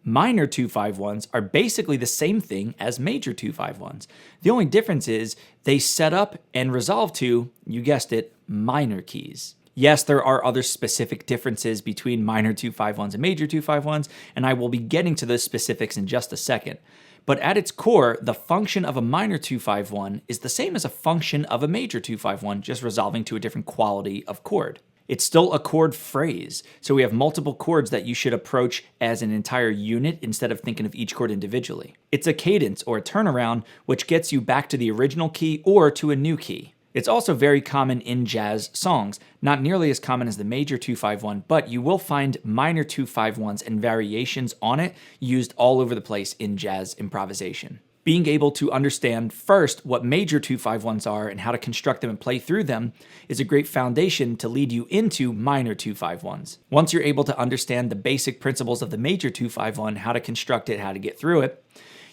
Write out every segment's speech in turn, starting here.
Minor 2-5-1s are basically the same thing as major 2-5-1s. The only difference is they set up and resolve to, you guessed it, minor keys. Yes, there are other specific differences between minor 2-5-1s and major 2-5-1s, and I will be getting to those specifics in just a second. But at its core, the function of a minor 2-5-1 is the same as a function of a major 2-5-1, just resolving to a different quality of chord. It's still a chord phrase, so we have multiple chords that you should approach as an entire unit instead of thinking of each chord individually. It's a cadence or a turnaround which gets you back to the original key or to a new key. It's also very common in jazz songs, not nearly as common as the major 2-5-1, but you will find minor 2-5-1s and variations on it used all over the place in jazz improvisation. Being able to understand first what major 2-5-1s are and how to construct them and play through them is a great foundation to lead you into minor 2-5-1s. Once you're able to understand the basic principles of the major 2-5-1, how to construct it, how to get through it,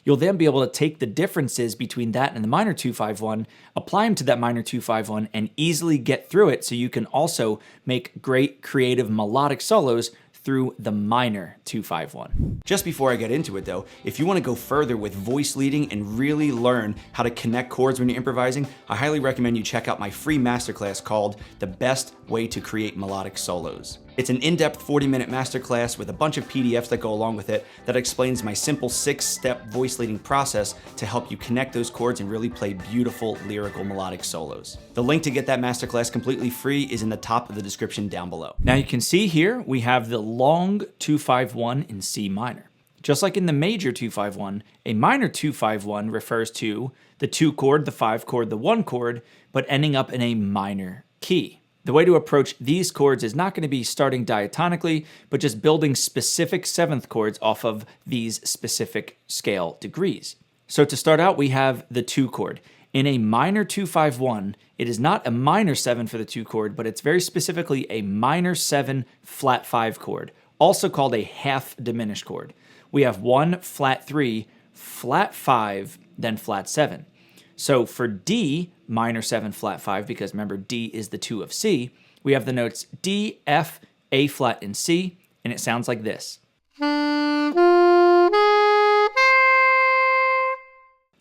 you'll then be able to take the differences between that and the minor 2-5-1, apply them to that minor 2-5-1, and easily get through it so you can also make great creative melodic solos through the minor 2-5-1. Just before I get into it though, if you want to go further with voice leading and really learn how to connect chords when you're improvising, I highly recommend you check out my free masterclass called The Best Way to Create Melodic Solos. It's an in-depth 40-minute masterclass with a bunch of PDFs that go along with it that explains my simple 6-step voice leading process to help you connect those chords and really play beautiful lyrical melodic solos. The link to get that masterclass completely free is in the top of the description down below. Now you can see here we have the long 2-5-1 in C minor. Just like in the major 2-5-1, a minor 2-5-1 refers to the 2 chord, the 5 chord, the 1 chord, but ending up in a minor key. The way to approach these chords is not going to be starting diatonically, but just building specific 7th chords off of these specific scale degrees. So to start out, we have the 2 chord. In a minor 2-5-1, it is not a minor 7 for the 2 chord, but it's very specifically a minor 7 flat 5 chord, also called a half diminished chord. We have 1 flat 3, flat 5, then flat 7. So for D, minor 7 flat 5, because remember D is the 2 of C, we have the notes D, F, A flat, and C, and it sounds like this.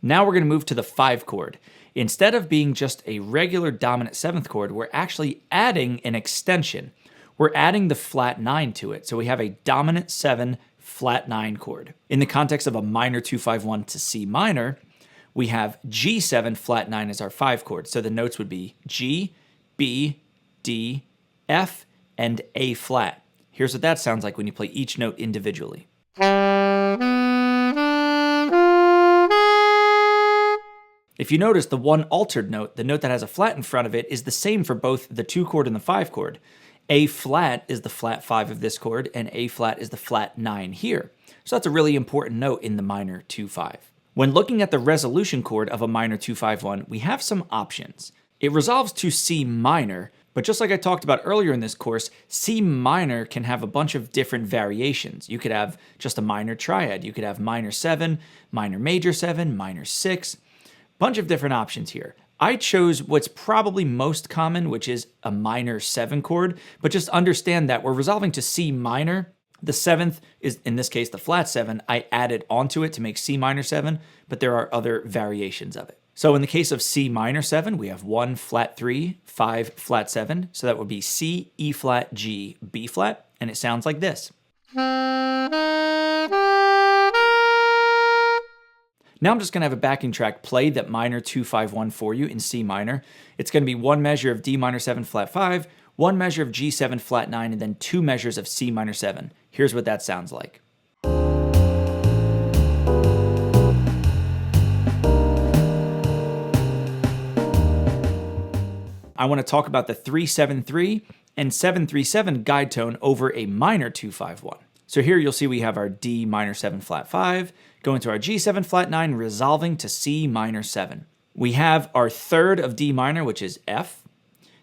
Now we're going to move to the 5 chord. Instead of being just a regular dominant 7th chord, we're actually adding an extension. We're adding the flat 9 to it, so we have a dominant 7 flat 9 chord. In the context of a minor 2-5-1 to C minor, we have G7 flat 9 as our 5 chord. So the notes would be G, B, D, F, and A flat. Here's what that sounds like when you play each note individually. If you notice, the one altered note, the note that has a flat in front of it, is the same for both the 2 chord and the 5 chord. A flat is the flat 5 of this chord, and A flat is the flat 9 here. So that's a really important note in the minor 2-5. When looking at the resolution chord of a minor 2-5-1, we have some options. It resolves to C minor, but just like I talked about earlier in this course, C minor can have a bunch of different variations. You could have just a minor triad. You could have minor 7, minor major 7, minor 6, bunch of different options here. I chose what's probably most common, which is a minor 7 chord, but just understand that we're resolving to C minor. The 7th is, in this case, the flat 7. I added onto it to make C minor 7, but there are other variations of it. So in the case of C minor 7, we have 1 flat 3, 5 flat 7. So that would be C, E flat, G, B flat, and it sounds like this. Now I'm just going to have a backing track play that minor 2-5-1 for you in C minor. It's going to be 1 measure of D minor 7 flat 5, 1 measure of G7 flat 9, and then 2 measures of C minor 7. Here's what that sounds like. I want to talk about the 3-7-3 and 7-3-7 guide tone over a minor 2-5-1. So here you'll see we have our D minor 7 flat 5, going to our G7 flat 9, resolving to C minor 7. We have our 3rd of D minor, which is F.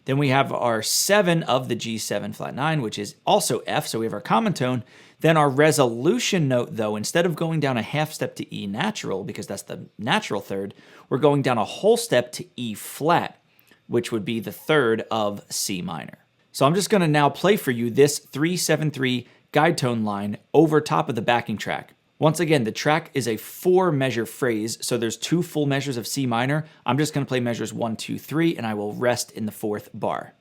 Then we have our 7 of the G7 flat 9, which is also F, so we have our common tone. Then our resolution note, though, instead of going down a half step to E natural, because that's the natural 3rd, we're going down a whole step to E flat, which would be the 3rd of C minor. So I'm just going to now play for you this 3-7-3 guide tone line over top of the backing track. Once again, the track is a 4-measure phrase, so there's 2 full measures of C minor. I'm just going to play measures 1, 2, 3, and I will rest in the 4th bar.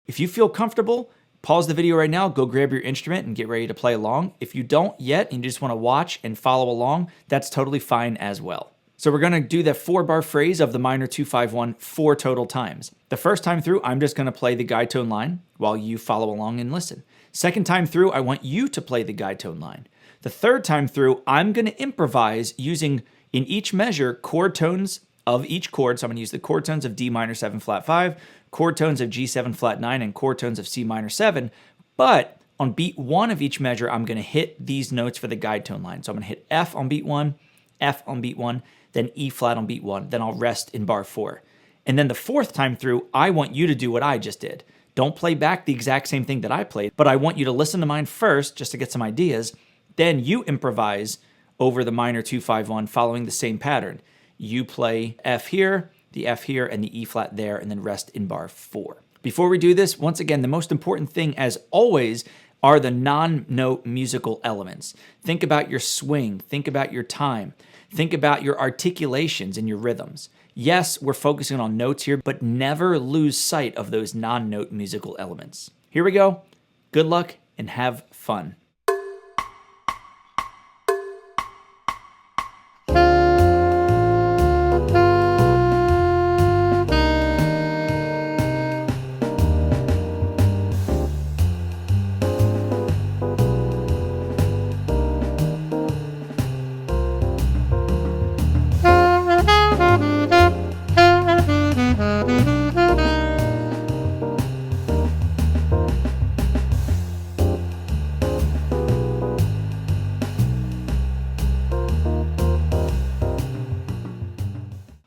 If you feel comfortable, pause the video right now, go grab your instrument and get ready to play along. If you don't yet and you just want to watch and follow along, that's totally fine as well. So we're going to do the 4-bar phrase of the minor 2-5-1 4 total times. The first time through, I'm just going to play the guide tone line while you follow along and listen. Second time through, I want you to play the guide tone line. The third time through, I'm going to improvise using, in each measure, chord tones of each chord. So I'm going to use the chord tones of D minor 7 flat 5, chord tones of G7 flat 9, and chord tones of C minor 7. But on beat 1 of each measure, I'm going to hit these notes for the guide tone line. So I'm going to hit F on beat 1, F on beat 1, then E flat on beat 1, then I'll rest in bar 4. And then the 4th time through, I want you to do what I just did. Don't play back the exact same thing that I played, but I want you to listen to mine first just to get some ideas. Then you improvise over the minor 2-5-1 following the same pattern. You play F here, the F here, and the E flat there, and then rest in bar 4. Before we do this, once again, the most important thing, as always, are the non-note musical elements. Think about your swing, think about your time, think about your articulations and your rhythms. Yes, we're focusing on notes here, but never lose sight of those non-note musical elements. Here we go. Good luck and have fun.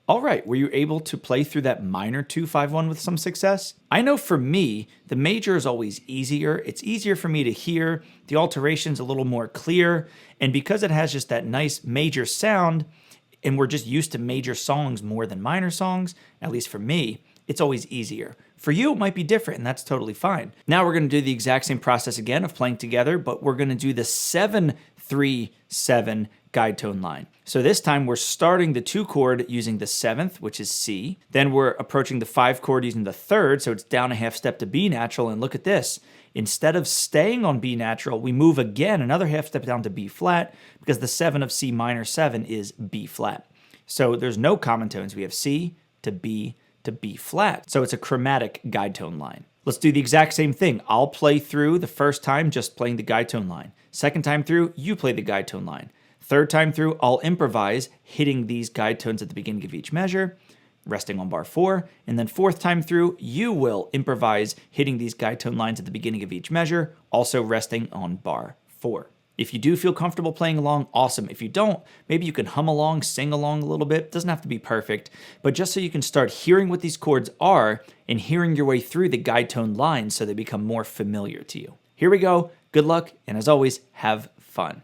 All right, were you able to play through that minor 2-5-1 with some success? I know for me, the major is always easier. It's easier for me to hear. The alteration's a little more clear. And because it has just that nice major sound, and we're just used to major songs more than minor songs, at least for me, it's always easier. For you, it might be different, and that's totally fine. Now we're going to do the exact same process again of playing together, but we're going to do the 7-3-7 guide tone line. So this time we're starting the 2 chord using the 7th, which is C. Then we're approaching the 5 chord using the 3rd, so it's down a half step to B natural, and look at this. Instead of staying on B natural, we move again another half step down to B flat, because the 7 of C minor 7 is B flat. So there's no common tones. We have C to B to B flat. So it's a chromatic guide tone line. Let's do the exact same thing. I'll play through the first time just playing the guide tone line. Second time through, you play the guide tone line. Third time through, I'll improvise, hitting these guide tones at the beginning of each measure, resting on bar 4. And then 4th time through, you will improvise, hitting these guide tone lines at the beginning of each measure, also resting on bar 4. If you do feel comfortable playing along, awesome. If you don't, maybe you can hum along, sing along a little bit. It doesn't have to be perfect, but just so you can start hearing what these chords are and hearing your way through the guide tone lines so they become more familiar to you. Here we go. Good luck, and as always, have fun.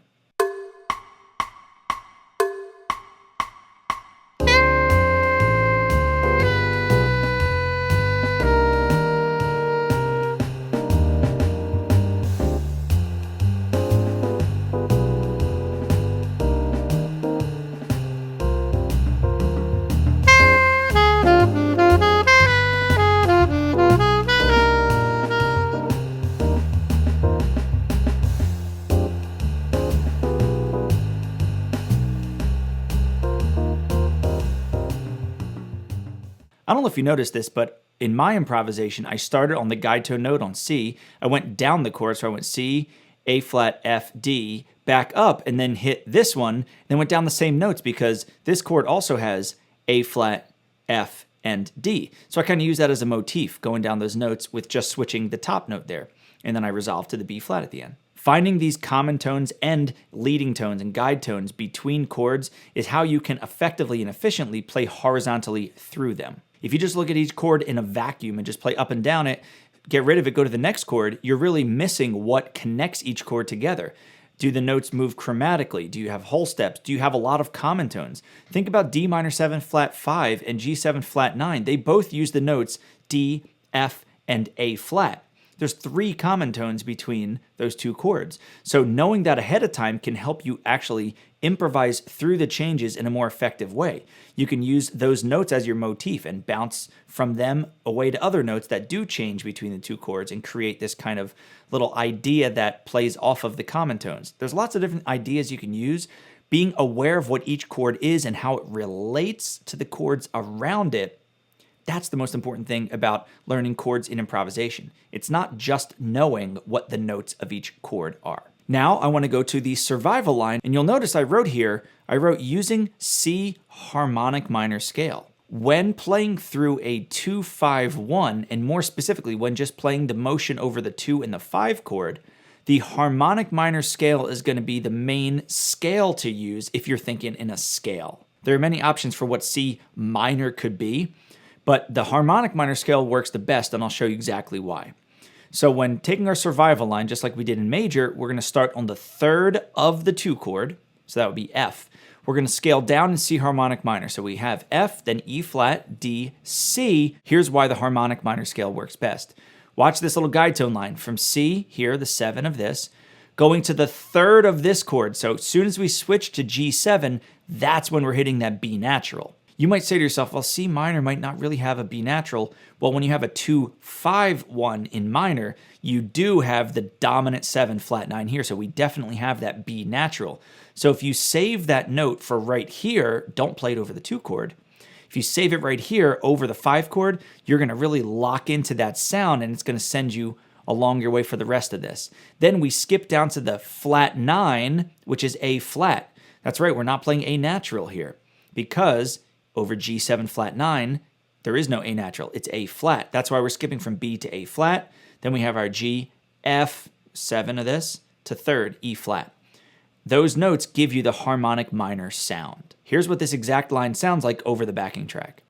I don't know if you noticed this, but in my improvisation, I started on the guide tone note on C. I went down the chord, so I went C, A flat, F, D, back up, and then hit this one, then went down the same notes because this chord also has A flat, F, and D. So I kind of use that as a motif, going down those notes with just switching the top note there. And then I resolve to the B flat at the end. Finding these common tones and leading tones and guide tones between chords is how you can effectively and efficiently play horizontally through them. If you just look at each chord in a vacuum and just play up and down it, get rid of it, go to the next chord, you're really missing what connects each chord together. Do the notes move chromatically? Do you have whole steps? Do you have a lot of common tones? Think about D minor 7 flat 5 and G7 flat 9. They both use the notes D, F, and A flat. There's 3 common tones between those 2 chords. So knowing that ahead of time can help you actually improvise through the changes in a more effective way. You can use those notes as your motif and bounce from them away to other notes that do change between the 2 chords and create this kind of little idea that plays off of the common tones. There's lots of different ideas you can use. Being aware of what each chord is and how it relates to the chords around it, that's the most important thing about learning chords in improvisation. It's not just knowing what the notes of each chord are. Now I want to go to the survival line, and you'll notice I wrote using C harmonic minor scale. When playing through a 2-5-1, and more specifically when just playing the motion over the 2 and the 5 chord, the harmonic minor scale is going to be the main scale to use if you're thinking in a scale. There are many options for what C minor could be, but the harmonic minor scale works the best, and I'll show you exactly why. So when taking our survival line, just like we did in major, we're going to start on the 3rd of the 2 chord, so that would be F. We're going to scale down in C harmonic minor. So we have F, then E flat, D, C. Here's why the harmonic minor scale works best. Watch this little guide tone line from C, here, the 7 of this, going to the 3rd of this chord. So as soon as we switch to G7, that's when we're hitting that B natural. You might say to yourself, well, C minor might not really have a B natural. Well, when you have a 2-5-1 in minor, you do have the dominant 7 flat 9 here, so we definitely have that B natural. So if you save that note for right here, don't play it over the 2 chord. If you save it right here over the 5 chord, you're going to really lock into that sound, and it's going to send you along your way for the rest of this. Then we skip down to the flat 9, which is A flat. That's right, we're not playing A natural here, because over G7 flat 9, there is no A natural, it's A flat. That's why we're skipping from B to A flat. Then we have our G, F, 7 of this, to 3rd, E flat. Those notes give you the harmonic minor sound. Here's what this exact line sounds like over the backing track.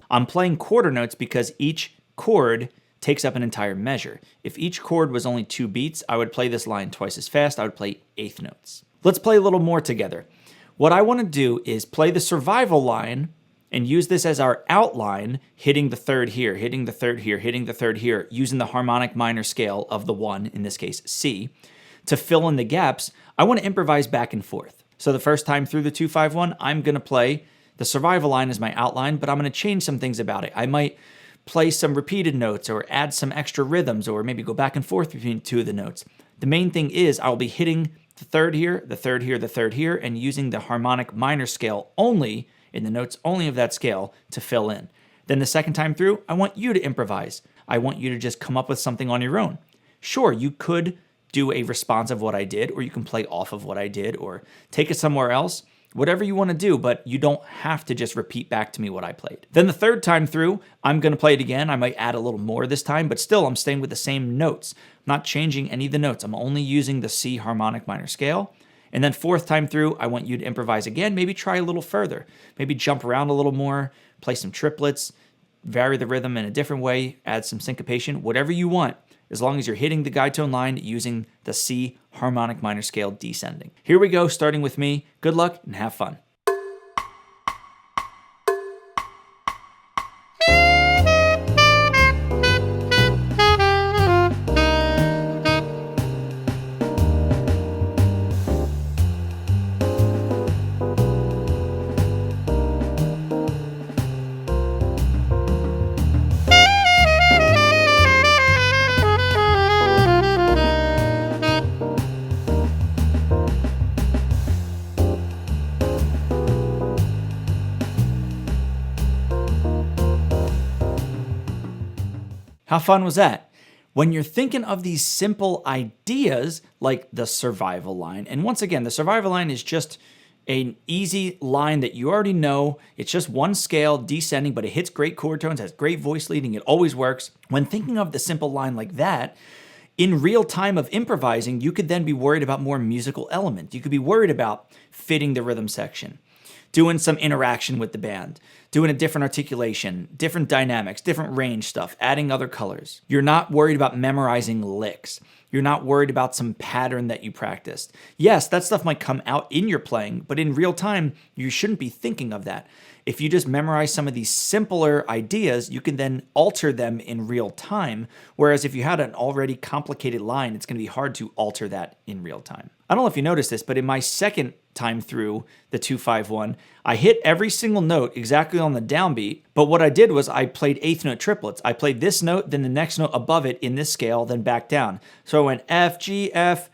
I'm playing quarter notes because each chord takes up an entire measure. If each chord was only 2 beats, I would play this line twice as fast. I would play 1/8 notes. Let's play a little more together. What I want to do is play the survival line and use this as our outline, hitting the 3rd here, hitting the 3rd here, hitting the 3rd here, using the harmonic minor scale of the 1, in this case C. To fill in the gaps, I want to improvise back and forth. So the first time through the 2-5-1, I'm going to play the survival line as my outline, but I'm going to change some things about it. I might play some repeated notes or add some extra rhythms or maybe go back and forth between 2 of the notes. The main thing is I'll be hitting the 3rd here, the 3rd here, the 3rd here, and using the harmonic minor scale only, in the notes only of that scale, to fill in. Then the second time through, I want you to improvise. I want you to just come up with something on your own. Sure, you could do a response of what I did, or you can play off of what I did, or take it somewhere else. Whatever you want to do, but you don't have to just repeat back to me what I played. Then the 3rd time through, I'm going to play it again. I might add a little more this time, but still I'm staying with the same notes. I'm not changing any of the notes. I'm only using the C harmonic minor scale. And then 4th time through, I want you to improvise again. Maybe try a little further. Maybe jump around a little more, play some triplets, vary the rhythm in a different way, add some syncopation, whatever you want, as long as you're hitting the guide tone line using the C harmonic minor scale descending. Here we go, starting with me. Good luck and have fun. How fun was that? When you're thinking of these simple ideas like the survival line, and once again, the survival line is just an easy line that you already know. It's just one scale descending, but it hits great chord tones, has great voice leading. It always works. When thinking of the simple line like that, in real time of improvising, you could then be worried about more musical element. You could be worried about fitting the rhythm section. doing some interaction with the band, doing a different articulation, different dynamics, different range stuff, adding other colors. You're not worried about memorizing licks. You're not worried about some pattern that you practiced. Yes, that stuff might come out in your playing, but in real time, you shouldn't be thinking of that. If you just memorize some of these simpler ideas, you can then alter them in real time. Whereas if you had an already complicated line, it's going to be hard to alter that in real time. I don't know if you noticed this, but in my second time through the 2-5-1, I hit every single note exactly on the downbeat. But what I did was I played eighth note triplets. I played this note, then the next note above it in this scale, then back down. So I went F, G, F,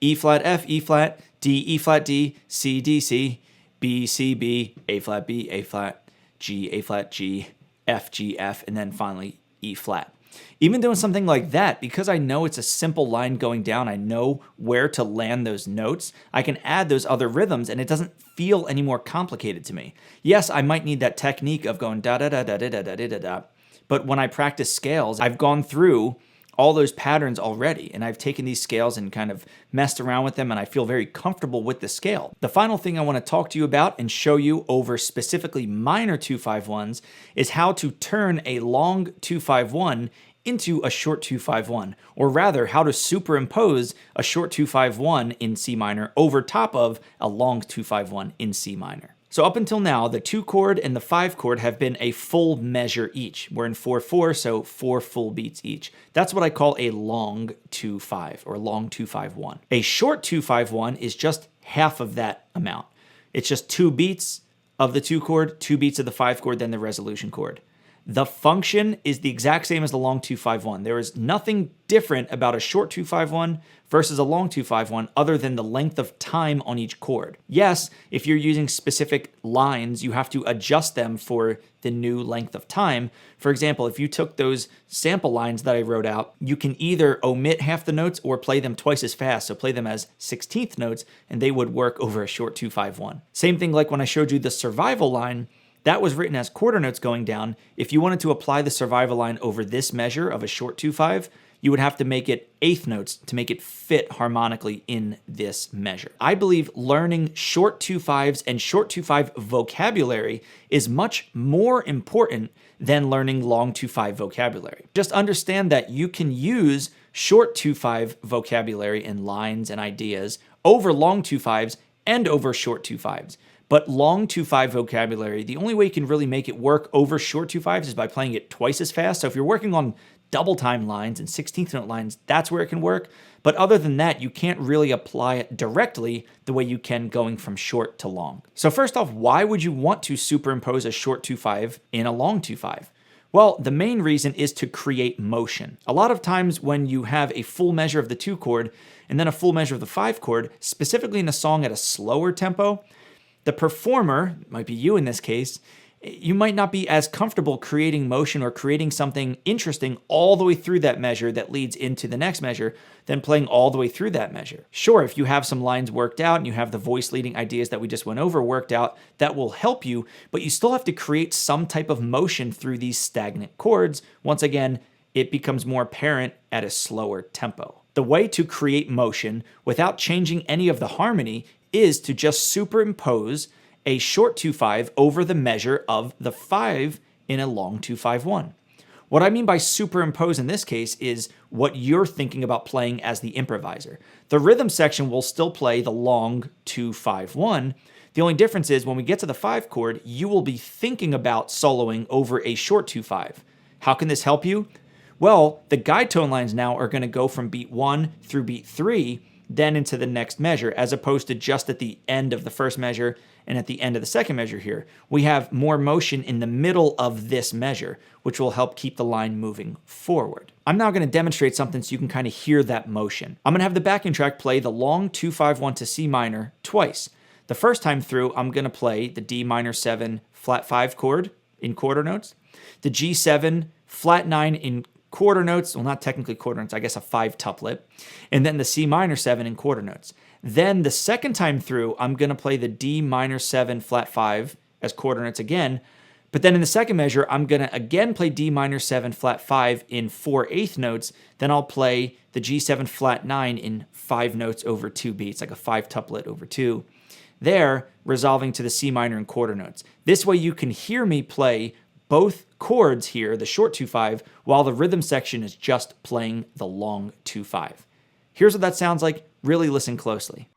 E flat, F, E flat, D, E flat, D, C, D, C, B, C, B, A flat, B, A flat, G, A flat, G, F, G, F, and then finally E flat. Even doing something like that, because I know it's a simple line going down, I know where to land those notes, I can add those other rhythms and it doesn't feel any more complicated to me. Yes, I might need that technique of going da da da da da da da da da, but when I practice scales, I've gone through all those patterns already, and I've taken these scales and kind of messed around with them, and I feel very comfortable with the scale. The final thing I want to talk to you about and show you over specifically minor 2-5-1s is how to turn a long 2-5-1 into a short 2-5-1, or rather how to superimpose a short 2-5-1 in C minor over top of a long 2-5-1 in C minor. So up until now, the 2 chord and the 5 chord have been a full measure each. We're in 4/4, so 4 full beats each. That's what I call a long 2-5 or long 2-5-1. A short 2-5-1 is just half of that amount. It's just 2 beats of the 2 chord, 2 beats of the 5 chord, then the resolution chord. The function is the exact same as the long 2-5-1. There is nothing different about a short 2-5-1 versus a long 2-5-1 other than the length of time on each chord. Yes, if you're using specific lines, you have to adjust them for the new length of time. For example, if you took those sample lines that I wrote out, you can either omit half the notes or play them twice as fast. So play them as 16th notes and they would work over a short 2-5-1. Same thing like when I showed you the survival line, that was written as quarter notes going down. If you wanted to apply the survival line over this measure of a short 2-5, you would have to make it eighth notes to make it fit harmonically in this measure. I believe learning short 2-5s and short 2-5 vocabulary is much more important than learning long 2-5 vocabulary. Just understand that you can use short 2-5 vocabulary and lines and ideas over long 2-5s and over short 2-5s. But long 2-5 vocabulary, the only way you can really make it work over short 2-5s is by playing it twice as fast. So if you're working on double time lines and 16th note lines, that's where it can work. But other than that, you can't really apply it directly the way you can going from short to long. So first off, why would you want to superimpose a short 2-5 in a long 2-5? Well, the main reason is to create motion. A lot of times when you have a full measure of the 2 chord and then a full measure of the 5 chord, specifically in a song at a slower tempo, the performer, it might be you in this case, you might not be as comfortable creating motion or creating something interesting all the way through that measure that leads into the next measure than playing all the way through that measure. Sure, if you have some lines worked out and you have the voice leading ideas that we just went over worked out, that will help you, but you still have to create some type of motion through these stagnant chords. Once again, it becomes more apparent at a slower tempo. The way to create motion without changing any of the harmony is to just superimpose a short 2-5 over the measure of the 5 in a long 2-5-1. What I mean by superimpose in this case is what you're thinking about playing as the improviser. The rhythm section will still play the long 2-5-1. The only difference is when we get to the 5 chord, you will be thinking about soloing over a short 2-5. How can this help you? Well, the guide tone lines now are going to go from beat 1 through beat 3, then into the next measure, as opposed to just at the end of the first measure and at the end of the second measure here. We have more motion in the middle of this measure, which will help keep the line moving forward. I'm now going to demonstrate something so you can kind of hear that motion. I'm going to have the backing track play the long 2-5-1 to C minor twice. The first time through, I'm going to play the D minor 7 flat 5 chord in quarter notes, the G7 flat 9 in quarter notes, well, not technically quarter notes, I guess a 5 tuplet, and then the C minor 7 in quarter notes. Then the second time through, I'm going to play the D minor 7 flat 5 as quarter notes again, but then in the second measure, I'm going to again play D minor 7 flat 5 in 4/8 notes, then I'll play the G7 flat 9 in 5 notes over 2 beats, like a 5 tuplet over 2. there resolving to the C minor and quarter notes. This way you can hear me play both chords here, the short 2/5, while the rhythm section is just playing the long 2/5. Here's what that sounds like. Really listen closely.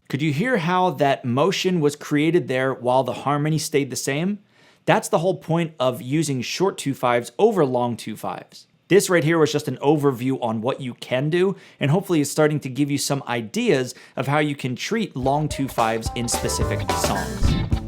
Could you hear how that motion was created there while the harmony stayed the same? That's the whole point of using short 2/5s over long 2/5s. This right here was just an overview on what you can do, and hopefully it's starting to give you some ideas of how you can treat long 2/5s in specific songs.